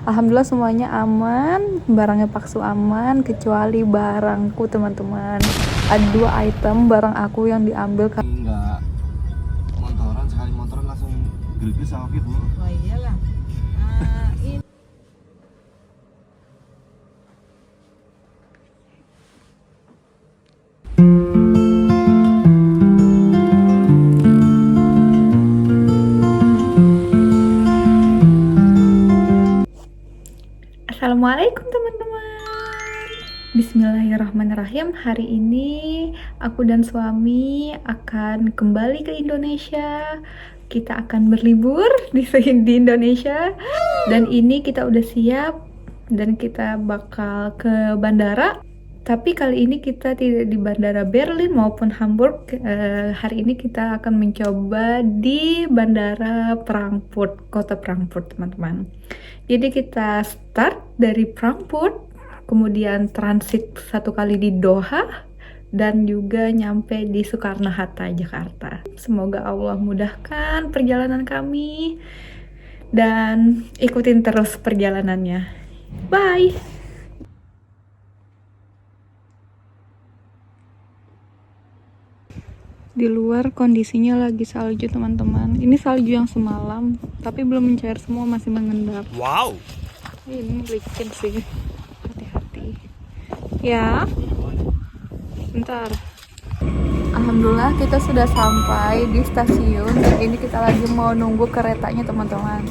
Alhamdulillah semuanya aman, barangnya Paksu aman, kecuali barangku teman-teman. Ada 2 item barang aku yang diambil. Enggak montoran, sekali montoran langsung gerimis sama Bu. Oh iyalah. Ini Assalamualaikum teman-teman. Bismillahirrahmanirrahim. Hari ini aku dan suami akan kembali ke Indonesia. Kita akan berlibur di Indonesia. Dan ini kita udah siap dan kita bakal ke bandara. Tapi kali ini kita tidak di bandara Berlin maupun Hamburg. Hari ini kita akan mencoba di bandara Frankfurt, kota Frankfurt teman-teman. Jadi kita start dari Frankfurt, kemudian transit 1 kali di Doha, dan juga nyampe di Soekarno-Hatta, Jakarta. Semoga Allah mudahkan perjalanan kami, dan ikutin terus perjalanannya. Bye! Di luar kondisinya lagi salju teman-teman. Ini salju yang semalam, tapi belum mencair semua, masih mengendap. Wow. Ini licin sih, hati-hati. Ya, bentar. Alhamdulillah kita sudah sampai di stasiun. Dan ini kita lagi mau nunggu keretanya teman-teman.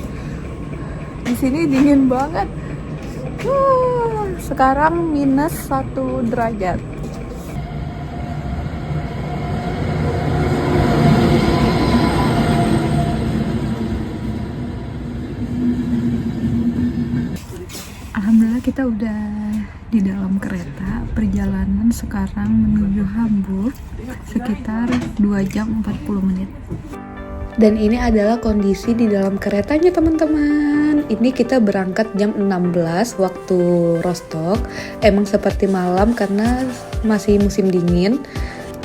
Di sini dingin banget. Sekarang minus 1 derajat. Alhamdulillah kita udah di dalam kereta. Perjalanan sekarang menuju Hamburg sekitar 2 jam 40 menit. Dan ini adalah kondisi di dalam keretanya teman-teman. Ini kita berangkat jam 16 waktu Rostock. Emang seperti malam karena masih musim dingin.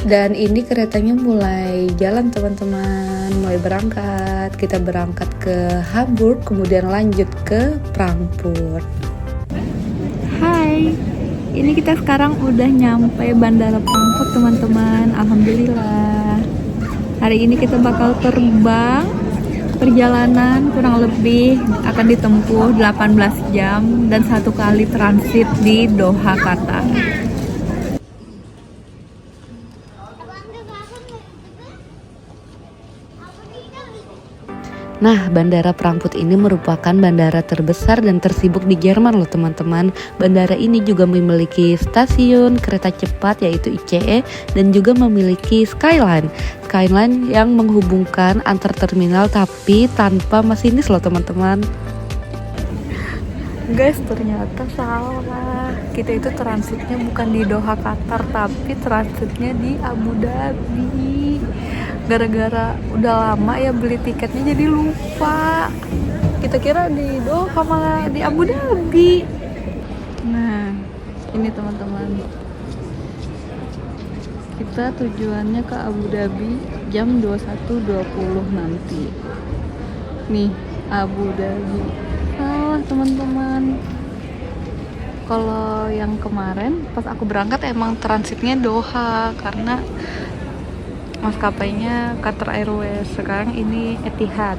Dan ini keretanya mulai jalan teman-teman, mulai berangkat. Kita berangkat ke Hamburg, kemudian lanjut ke Frankfurt. Hai, ini kita sekarang udah nyampe bandara Frankfurt teman-teman. Alhamdulillah. Hari ini kita bakal terbang. Perjalanan kurang lebih akan ditempuh 18 jam dan 1 kali transit di Doha, Qatar. Nah, Bandara Frankfurt ini merupakan bandara terbesar dan tersibuk di Jerman loh teman-teman. Bandara ini juga memiliki stasiun kereta cepat yaitu ICE dan juga memiliki Skyline. Skyline yang menghubungkan antar terminal tapi tanpa masinis loh teman-teman. Guys, ternyata salah. Kita itu transitnya bukan di Doha, Qatar, tapi transitnya di Abu Dhabi. Gara-gara udah lama ya beli tiketnya jadi lupa. Kita kira di Doha malah di Abu Dhabi. Nah, ini teman-teman. Kita tujuannya ke Abu Dhabi jam 21.20 nanti. Nih, Abu Dhabi. Salah teman-teman. Kalau yang kemarin pas aku berangkat emang transitnya Doha karena maskapainya Qatar Airways. Sekarang ini Etihad.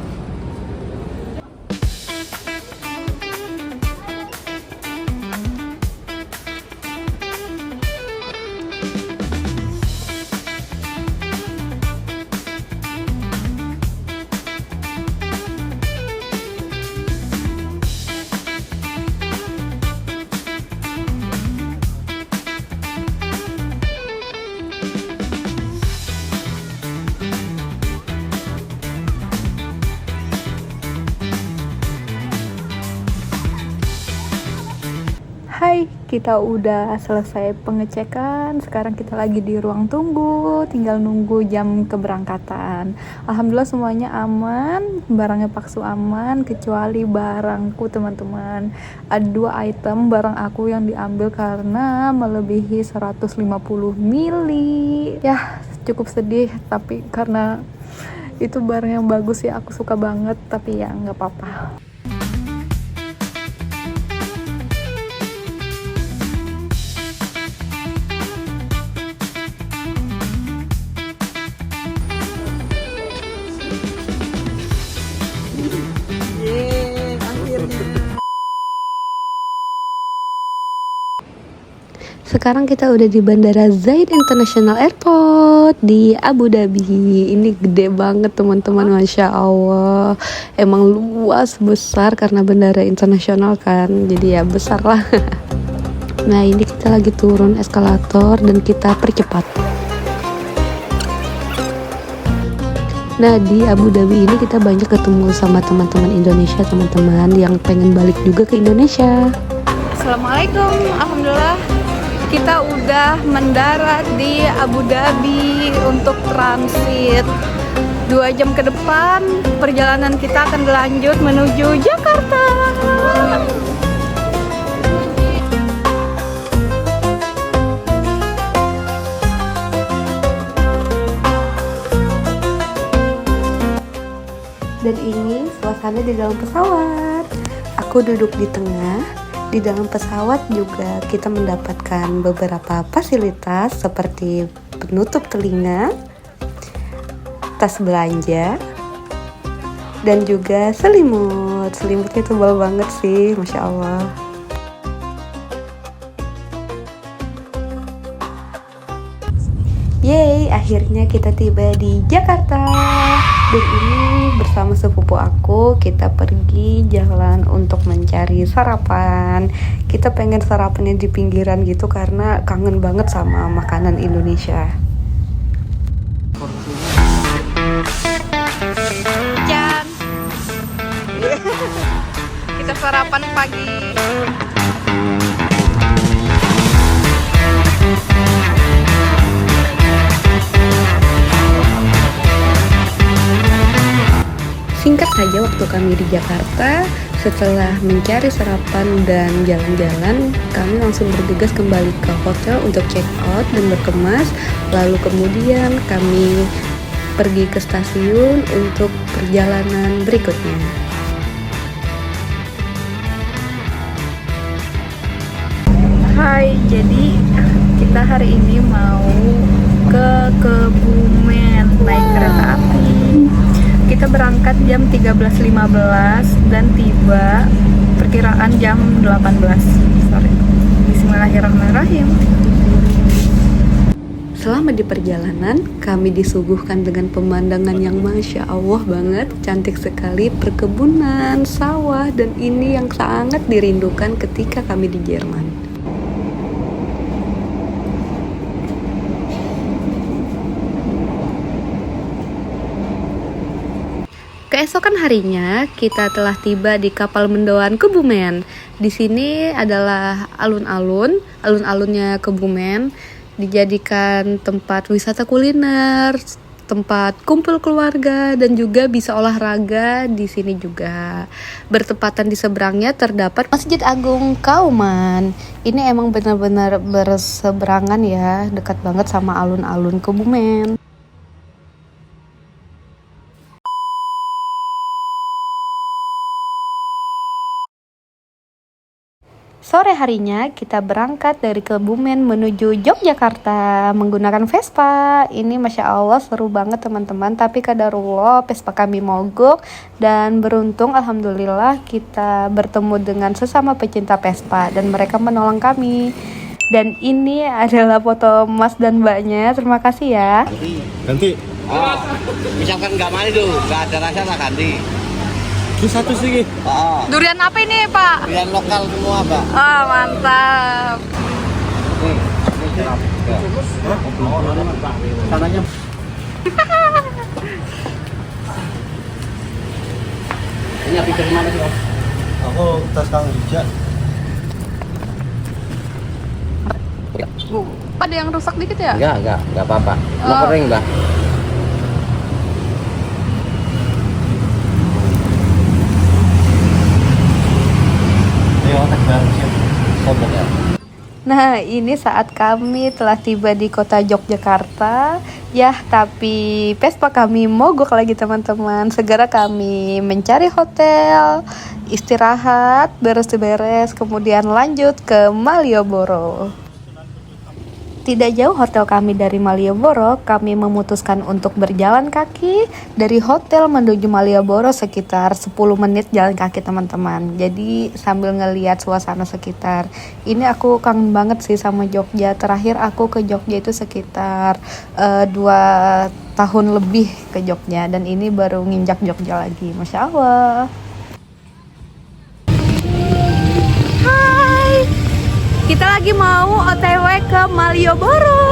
Hai, kita udah selesai pengecekan. Sekarang kita lagi di ruang tunggu, tinggal nunggu jam keberangkatan. Alhamdulillah semuanya aman, barangnya Paksu aman, kecuali barangku teman-teman. Ada 2 item barang aku yang diambil karena melebihi 150 mili. Ya, cukup sedih, tapi karena itu barang yang bagus ya, aku suka banget, tapi ya nggak apa-apa. Sekarang kita udah di Bandara Zayed International Airport di Abu Dhabi. Ini gede banget teman-teman, Masya Allah. Emang luas, besar karena bandara internasional kan, jadi ya besar lah. Nah ini kita lagi turun eskalator dan kita percepat. Nah di Abu Dhabi ini kita banyak ketemu sama teman-teman Indonesia, teman-teman yang pengen balik juga ke Indonesia. Assalamualaikum, alhamdulillah kita udah mendarat di Abu Dhabi untuk transit 2 jam ke depan. Perjalanan kita akan berlanjut menuju Jakarta. Dan ini suasana di dalam pesawat. Aku duduk di tengah. Di dalam pesawat juga kita mendapatkan beberapa fasilitas seperti penutup telinga, tas belanja, dan juga selimut. Selimutnya tebal banget sih, Masya Allah. Yeay, akhirnya kita tiba di Jakarta. Dan ini bersama sepupu aku, kita pergi jalan untuk mencari sarapan. Kita pengen sarapannya di pinggiran gitu karena kangen banget sama makanan Indonesia. Jan, kita sarapan pagi. Singkat saja waktu kami di Jakarta, setelah mencari sarapan dan jalan-jalan, kami langsung bergegas kembali ke hotel untuk check out dan berkemas. Lalu kemudian kami pergi ke stasiun untuk perjalanan berikutnya. Hai, jadi kita hari ini mau ke Kebumen naik kereta api. Kita berangkat jam 13.15 dan tiba perkiraan jam 18 sore. Bismillahirrahmanirrahim. Selama di perjalanan, kami disuguhkan dengan pemandangan yang Masya Allah banget, cantik sekali, perkebunan, sawah, dan ini yang sangat dirindukan ketika kami di Jerman. Keesokan harinya, kita telah tiba di kapal mendoan Kebumen. Di sini adalah alun-alunnya Kebumen, dijadikan tempat wisata kuliner, tempat kumpul keluarga, dan juga bisa olahraga di sini juga. Bertepatan di seberangnya terdapat Masjid Agung Kauman. Ini emang benar-benar berseberangan ya, dekat banget sama alun-alun Kebumen. Sore harinya kita berangkat dari Kebumen menuju Yogyakarta menggunakan Vespa. Ini Masya Allah seru banget teman-teman, tapi kadarullah Vespa kami mogok dan beruntung alhamdulillah kita bertemu dengan sesama pecinta Vespa dan mereka menolong kami. Dan ini adalah foto Mas dan Mbaknya, terima kasih ya. Ganti. Oh, misalkan nggak mani tuh, nggak ada rasa lah ganti. Ini satu sih. Oh, Durian apa ini Pak? pilihan lokal semua, Mbak. Oh mantap. Ini cerap. Sananya. Ini habis dari mana sih, Om? Aku tas Kang Ija. Ada yang rusak dikit ya? Enggak apa-apa. Mau Oh. kering, Mbak. Nah, ini saat kami telah tiba di kota Yogyakarta. Ya, tapi Vespa kami mogok lagi teman-teman. Segera kami mencari hotel, istirahat, beres-beres, kemudian lanjut ke Malioboro. Tidak jauh hotel kami dari Malioboro, kami memutuskan untuk berjalan kaki dari hotel menuju Malioboro sekitar 10 menit jalan kaki teman-teman. Jadi sambil ngeliat suasana sekitar. Ini aku kangen banget sih sama Jogja. Terakhir aku ke Jogja itu sekitar 2 tahun lebih ke Jogja. Dan ini baru nginjak Jogja lagi. Masya Allah. Kita lagi mau OTW ke Malioboro.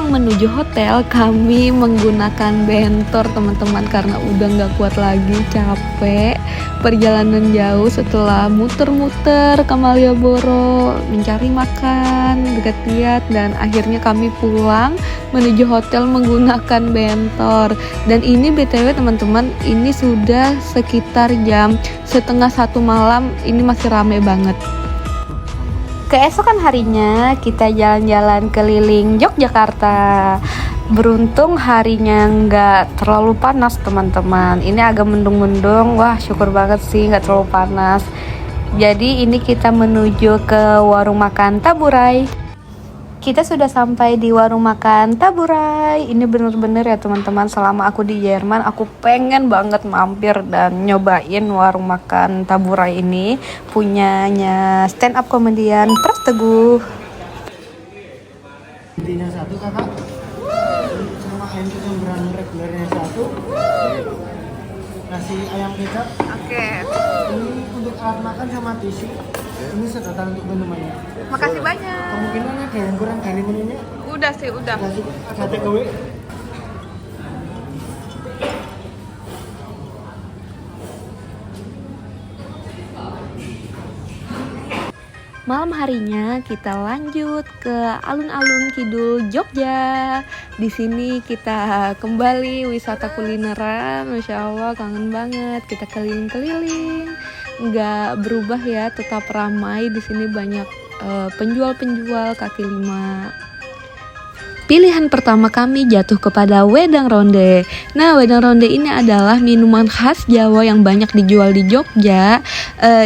Menuju hotel kami menggunakan bentor teman-teman karena udah nggak kuat lagi, capek perjalanan jauh setelah muter-muter ke Malioboro mencari makan dekat lihat, dan akhirnya kami pulang menuju hotel menggunakan bentor. Dan ini BTW teman-teman, ini sudah sekitar jam 12:30 malam, ini masih rame banget. Keesokan harinya kita jalan-jalan keliling Yogyakarta. Beruntung harinya nggak terlalu panas teman-teman. Ini agak mendung-mendung, wah syukur banget sih nggak terlalu panas. Jadi ini kita menuju ke warung makan Taburai. Kita sudah sampai di warung makan Taburai. Ini bener-bener ya teman-teman, selama aku di Jerman aku pengen banget mampir dan nyobain warung makan Taburai ini, punyanya stand up komedian Pras Teguh. Intinya satu kakak, sama ayam kecombrang regulernya satu, nasi ayam kecap. Oke. Ini untuk alat makan sama tisu. Ini sedotan untuk minumannya. Makasih banyak. Kemungkinan ada yang kurang dari menunya. Udah sih, udah. Ada cukup, ada takeaway. Malam harinya kita lanjut ke alun-alun Kidul Jogja. Di sini kita kembali wisata kulineran. Masya Allah, kangen banget. Kita keliling-keliling, nggak berubah ya, tetap ramai. Di sini banyak penjual-penjual kaki lima. Pilihan pertama kami jatuh kepada wedang ronde. Nah, wedang ronde ini adalah minuman khas Jawa yang banyak dijual di Jogja.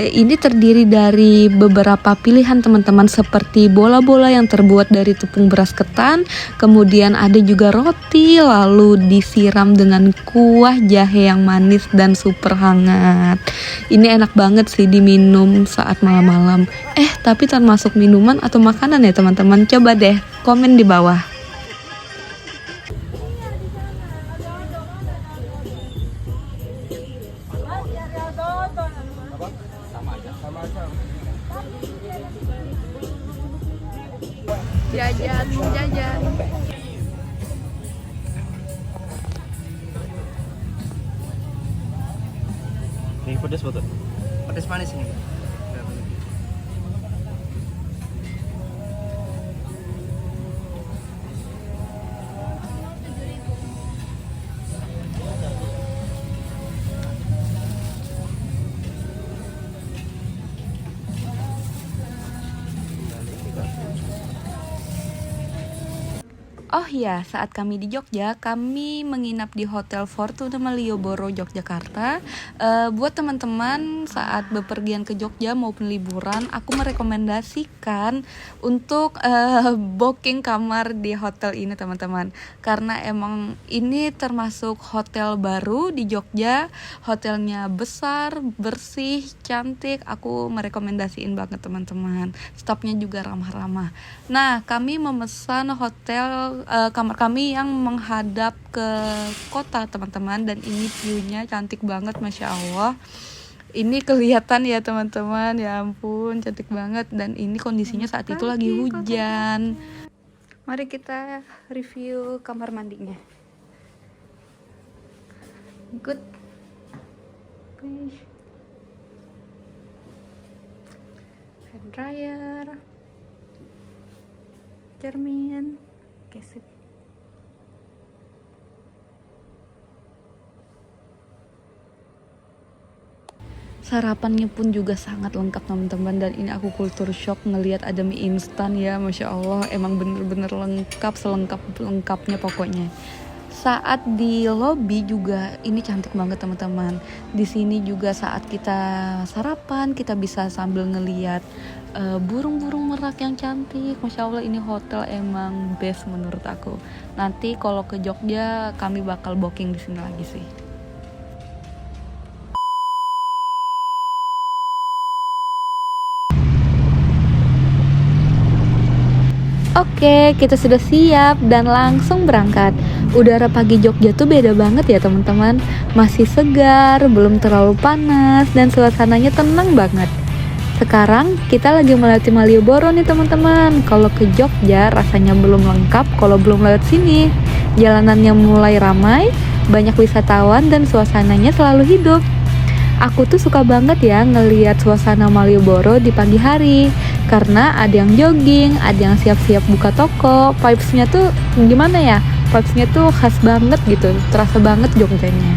Ini terdiri dari beberapa pilihan teman-teman, seperti bola-bola yang terbuat dari tepung beras ketan, kemudian ada juga roti, lalu disiram dengan kuah jahe yang manis dan super hangat. Ini enak banget sih diminum saat malam-malam. Tapi termasuk minuman atau makanan ya teman-teman? Coba deh komen di bawah. Jajan. Ini pedas betul. Pedas manis ini. Oh ya, saat kami di Jogja, kami menginap di Hotel Fortuna Malioboro, Yogyakarta. Buat teman-teman saat bepergian ke Jogja maupun liburan, aku merekomendasikan untuk booking kamar di hotel ini teman-teman. Karena emang ini termasuk hotel baru di Jogja. Hotelnya besar, bersih, cantik. Aku merekomendasiin banget teman-teman. Stafnya juga ramah-ramah. Nah, kami memesan hotel kamar kami yang menghadap ke kota teman-teman, dan ini view-nya cantik banget, Masya Allah. Ini kelihatan ya teman-teman, ya ampun cantik banget. Dan ini kondisinya saat itu lagi hujan. Mari kita review kamar mandinya. Good. Hand dryer, cermin, sip. Sarapannya pun juga sangat lengkap teman-teman, dan ini aku kultur shock ngelihat ada mie instan ya, masya Allah, emang bener-bener lengkap, selengkap-lengkapnya pokoknya. Saat di lobby juga ini cantik banget teman-teman. Di sini juga saat kita sarapan kita bisa sambil ngelihat burung-burung merak yang cantik, masya Allah. Ini hotel emang best menurut aku. Nanti kalau ke Jogja kami bakal booking di sini lagi sih. Oke, kita sudah siap dan langsung berangkat. Udara pagi Jogja tuh beda banget ya teman-teman. Masih segar, belum terlalu panas, dan suasananya tenang banget. Sekarang kita lagi melewati Malioboro nih teman-teman. Kalau ke Jogja rasanya belum lengkap kalau belum lewat sini. Jalanannya mulai ramai, banyak wisatawan dan suasananya selalu hidup. Aku tuh suka banget ya ngelihat suasana Malioboro di pagi hari, karena ada yang jogging, ada yang siap-siap buka toko. Vibes-nya tuh gimana ya? Vibes-nya tuh khas banget gitu, terasa banget Jogjanya.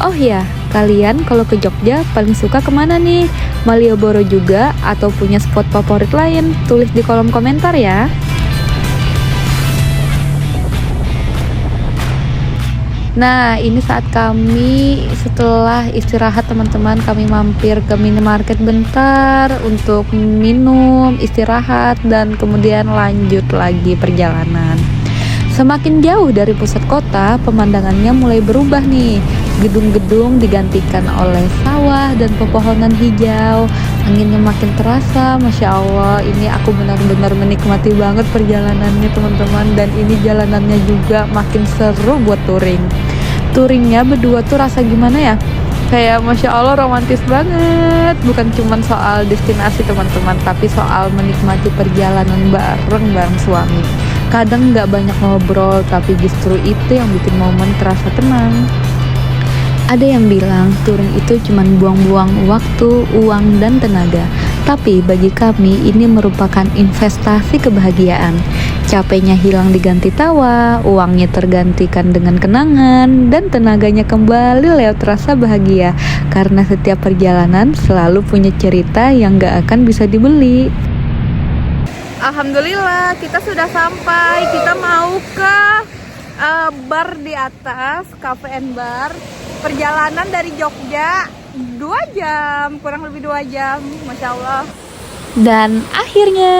Oh ya, kalian kalau ke Jogja paling suka kemana nih? Malioboro juga atau punya spot favorit lain? Tulis di kolom komentar ya. Nah, ini saat kami setelah istirahat teman-teman, kami mampir ke minimarket bentar untuk minum, istirahat, dan kemudian lanjut lagi perjalanan. Semakin jauh dari pusat kota, pemandangannya mulai berubah nih. Gedung-gedung digantikan oleh sawah dan pepohonan hijau. Anginnya makin terasa, masya Allah. Ini aku benar-benar menikmati banget perjalanannya teman-teman. Dan ini jalanannya juga makin seru buat touring. Touringnya berdua tuh rasa gimana ya? Kayak masya Allah romantis banget. Bukan cuma soal destinasi teman-teman, tapi soal menikmati perjalanan bareng suami. Kadang nggak banyak ngobrol, tapi justru itu yang bikin momen terasa tenang. Ada yang bilang touring itu cuma buang-buang waktu, uang, dan tenaga. Tapi bagi kami ini merupakan investasi kebahagiaan. Capeknya hilang diganti tawa, uangnya tergantikan dengan kenangan, dan tenaganya kembali lewat rasa bahagia. Karena setiap perjalanan selalu punya cerita yang gak akan bisa dibeli. Alhamdulillah kita sudah sampai. Kita mau ke bar di atas, cafe and bar. Perjalanan dari Jogja 2 jam, kurang lebih 2 jam, masya Allah. Dan akhirnya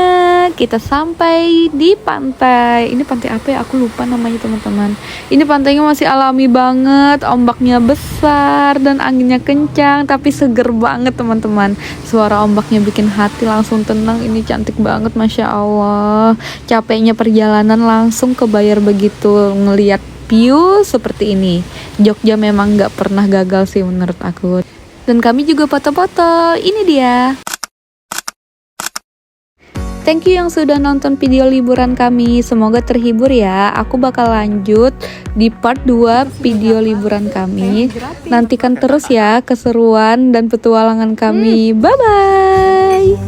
kita sampai di pantai. Ini pantai apa ya? Aku lupa namanya teman-teman. Ini pantainya masih alami banget, ombaknya besar dan anginnya kencang, tapi seger banget teman-teman. Suara ombaknya bikin hati langsung tenang. Ini cantik banget, masya Allah. Capeknya perjalanan langsung kebayar begitu ngelihat view seperti ini. Jogja memang gak pernah gagal sih menurut aku. Dan kami juga foto-foto. Ini dia. Thank you yang sudah nonton video liburan kami. Semoga terhibur ya. Aku bakal lanjut di part 2 video liburan kami. Nantikan terus ya keseruan dan petualangan kami. Bye-bye.